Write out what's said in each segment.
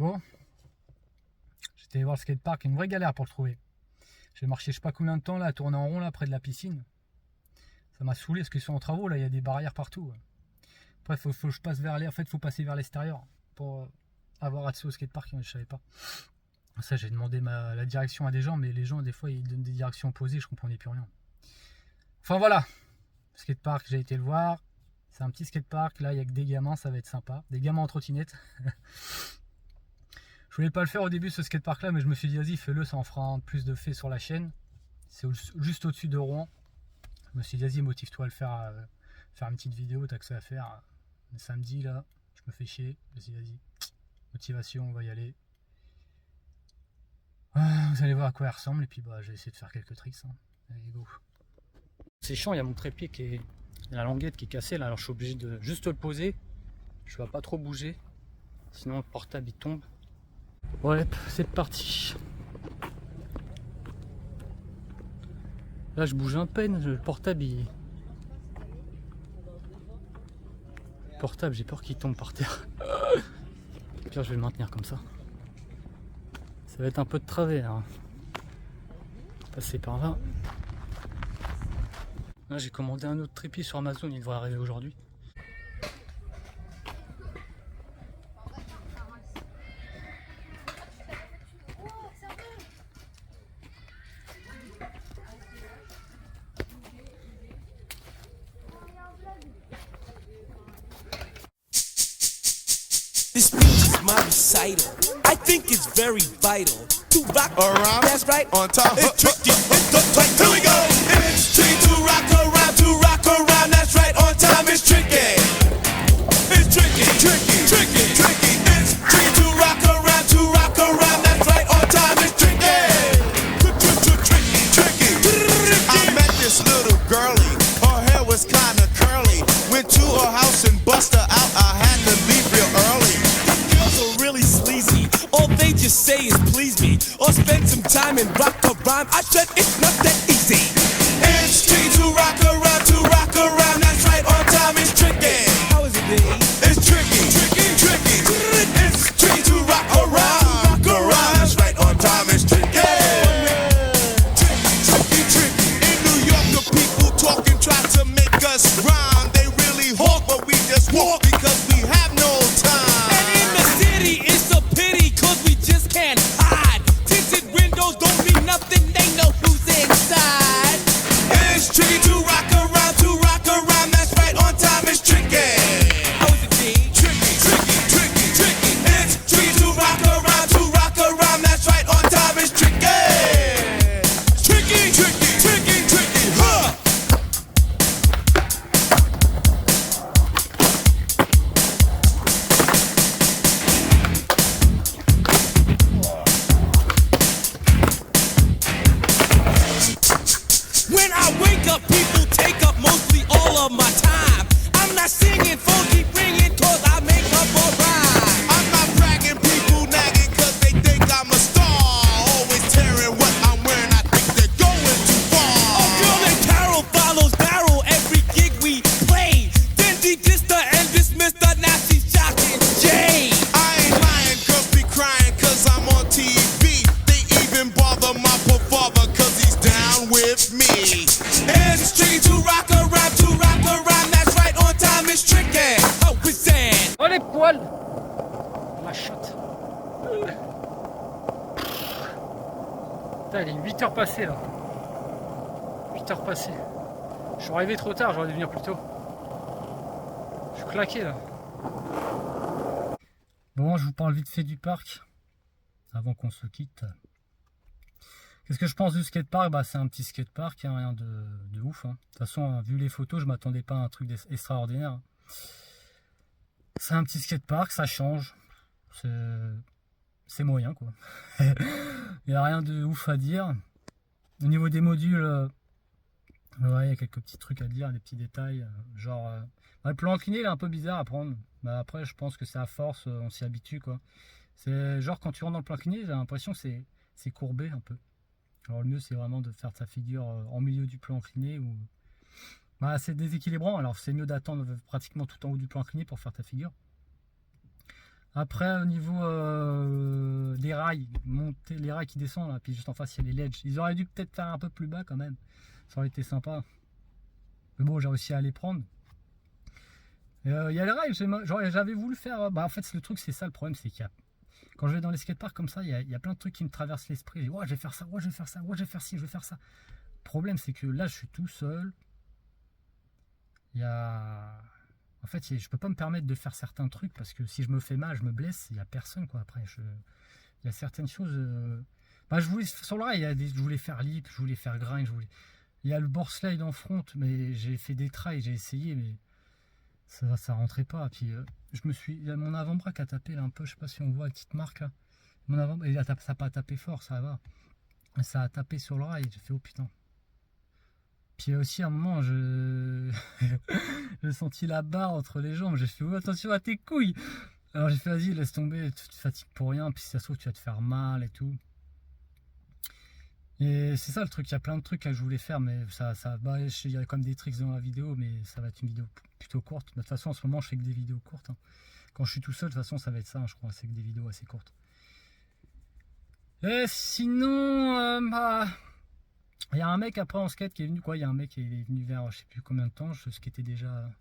Bon, j'étais allé voir le skatepark, une vraie galère pour le trouver. J'ai marché je sais pas combien de temps là, à tourner en rond là près de la piscine. Ça m'a saoulé parce que sur les travaux là, il y a des barrières partout. Après, faut que je passe vers les. En fait, faut passer vers l'extérieur pour avoir accès au skatepark. Je savais pas. Ça, j'ai demandé la direction à des gens, mais les gens, des fois, ils donnent des directions opposées, je comprenais plus rien. Enfin voilà, skatepark, j'ai été le voir. C'est un petit skatepark, là, il n'y a que des gamins, ça va être sympa. Des gamins en trottinette. Je voulais pas le faire au début, ce skatepark là, mais je me suis dit, vas-y, fais-le, ça en fera plus de fait sur la chaîne. C'est juste au-dessus de Rouen. Je me suis dit, vas-y, motive-toi à le faire, faire une petite vidéo, t'as que ça à faire. Le samedi, là, je me fais chier. Vas-y. Motivation, on va y aller. Vous allez voir à quoi elle ressemble, et puis bah, je vais essayer de faire quelques tricks. Hein. Allez, go. C'est chiant, il y a mon trépied qui est. Il y a la languette qui est cassée là, alors je suis obligé de juste le poser. Je ne vais pas trop bouger, sinon le portable il tombe. Ouais, c'est parti. Là je bouge à peine, le portable il. Le portable, j'ai peur qu'il tombe par terre. Là je vais le maintenir comme ça. Ça va être un peu de travers. Hein. Passer par là. Là j'ai commandé un autre trépied sur Amazon, il devrait arriver aujourd'hui. This speech is my recital. I think it's very vital to rock around. That's right. On top. It's tricky. It's the tight. Here we go. It's tricky to rock around. To rock around. That's right. On time. It's tricky. It's tricky. Tricky. Tricky. Tricky. It's tricky to rock around. To rock around. That's right. On time. It's tricky. Tricky. I met this little girlie. Her hair was kinda curly. Went to her house and bust her out. I had to leave real early. Girls are really sleazy. All they just say is please me, or spend some time and rock a rhyme. I said it's not that easy. It's tricky to rock around. To rock around. That's right. On time. It's tricky. How is it, B? It's tricky. Tricky. It's tricky to rock around. Rock around. That's right. On time. It's tricky. Tricky. In New York, the people talking try to make us rhyme. They really hawk, but we just walk because we have no time. And in the city, it's a pity, cause we just can't hide. Tinted windows don't mean nothing, they know who's inside. It's tricky to rock around. To rock around. That's right. On time. It's tricky. How is it, D? Tricky. It's tricky to rock around. To rock around. That's right. On time. It's tricky. Tricky. Huh. When I wake up, people take up mostly all of my time. I'm not singing, phone keep ringing, cause I make up a rhyme. I'm not bragging, people nagging cause they think I'm a star. Always tearing what I'm wearing, I think they're going too A far. girl named Carol follows Daryl every gig we play. Then he dissed her and dismissed her, now she's shocking Jay. I ain't lying, girls be crying cause I'm on TV. They even bother my poor father cause he's down with me. It's tricky to rock around, that's right, on time it's tricky. How is that? Oh les poils. La chatte. Putain, il est 8h passées là. 8h passées. Je suis arrivé trop tard, j'aurais dû venir plus tôt. Je suis claqué là. Bon, je vous parle vite fait du parc. Avant qu'on se quitte. Qu'est-ce que je pense du skatepark? Bah, c'est un petit skatepark, hein, rien de ouf. Hein. De toute façon, vu les photos, je m'attendais pas à un truc extraordinaire. C'est un petit skatepark, ça change. C'est moyen quoi. Il n'y a rien de ouf à dire. Au niveau des modules, ouais, il y a quelques petits trucs à dire, des petits détails. Genre, le plan incliné il est un peu bizarre à prendre. Bah, après, je pense que c'est à force, on s'y habitue quoi. C'est genre quand tu rentres dans le plan incliné, j'ai l'impression que c'est courbé un peu. Alors le mieux c'est vraiment de faire ta figure en milieu du plan incliné ou bah, c'est déséquilibrant, alors c'est mieux d'attendre pratiquement tout en haut du plan incliné pour faire ta figure. Après, au niveau des rails, monter les rails qui descendent, là, puis juste en face, il y a les ledges. Ils auraient dû peut-être faire un peu plus bas quand même. Ça aurait été sympa. Mais bon, j'ai réussi à les prendre. Il y a les rails, j'avais voulu faire. Bah, en fait, le truc, c'est ça le problème, c'est qu'il y a. Quand je vais dans les skateparks comme ça, il y a plein de trucs qui me traversent l'esprit. Ouais, je vais faire ça, ouais, je vais faire ça, ouais, je vais faire ci, je vais faire ça. Le problème, c'est que là, je suis tout seul. Il y a. En fait, je peux pas me permettre de faire certains trucs parce que si je me fais mal, je me blesse, il n'y a personne quoi. Après, il y a certaines choses. Bah, je voulais sur le rail, je voulais faire lip, je voulais faire grind, il y a le board slide en front, mais j'ai fait des trails, j'ai essayé, mais ça rentrait pas. Puis il y a mon avant-bras qui a tapé là un peu, je sais pas si on voit la petite marque là. Mon avant, ça n'a pas tapé fort, ça va. Ça a tapé sur le rail, j'ai fait oh putain. Puis aussi à un moment, j'ai senti la barre entre les jambes, j'ai fait oh, attention à tes couilles. Alors j'ai fait vas-y, laisse tomber, tu te fatigues pour rien, puis si ça se trouve tu vas te faire mal et tout. Et c'est ça le truc, il y a plein de trucs que je voulais faire, mais bah, il y a comme des tricks dans la vidéo, mais ça va être une vidéo plutôt courte. De toute façon, en ce moment, je fais que des vidéos courtes. Hein. Quand je suis tout seul, de toute façon, ça va être ça, hein, je crois, c'est que des vidéos assez courtes. Et sinon, bah... Il y a un mec après en skate qui est venu, quoi, il y a un mec qui est venu vers je sais plus combien de temps, je skatais déjà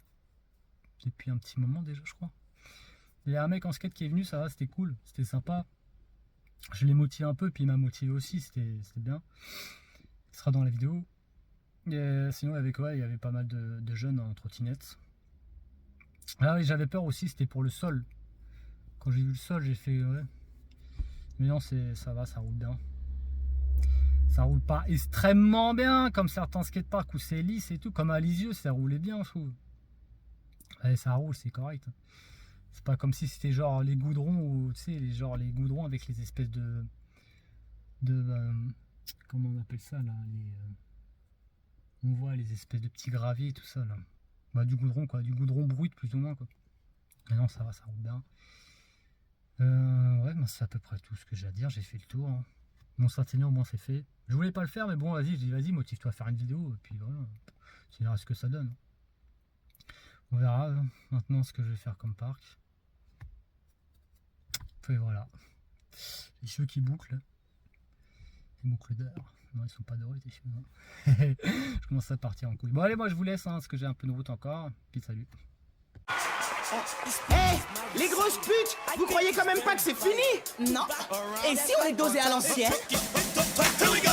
depuis un petit moment déjà je crois. Il y a un mec en skate qui est venu, ça va, c'était cool, c'était sympa. Je l'ai motivé un peu, puis il m'a motivé aussi, c'était bien. Il sera dans la vidéo. Et sinon avec il y avait pas mal de jeunes en trottinette. Ah oui, j'avais peur aussi, c'était pour le sol. Quand j'ai vu le sol, j'ai fait ouais. Mais non, ça va, ça roule bien. Ça roule pas extrêmement bien comme certains skateparks où c'est lisse et tout, comme à Lisieux ça roulait bien je trouve. Ouais, ça roule, c'est correct. C'est pas comme si c'était genre les goudrons ou tu sais les goudrons avec les espèces de comment on appelle ça là, on voit les espèces de petits graviers et tout ça là. Bah du goudron quoi, du goudron brut plus ou moins quoi. Mais non ça va, ça roule bien. Ouais, bah, c'est à peu près tout ce que j'ai à dire, j'ai fait le tour. Hein. Mon Saint-Aignan au moins c'est fait. Je voulais pas le faire mais bon vas-y, je dis vas-y motive-toi à faire une vidéo et puis voilà, tu verras ce que ça donne. On verra maintenant ce que je vais faire comme parc. Et voilà. Les cheveux qui bouclent. Les boucles d'or. Non, ils sont pas dorés tes cheveux. Hein. Je commence à partir en couille. Bon allez, moi je vous laisse hein, parce que j'ai un peu de route encore. Puis salut. Hey, les grosses putes, vous croyez quand même pas que c'est fini? Non. Et si on est dosé à l'ancienne? Here we go.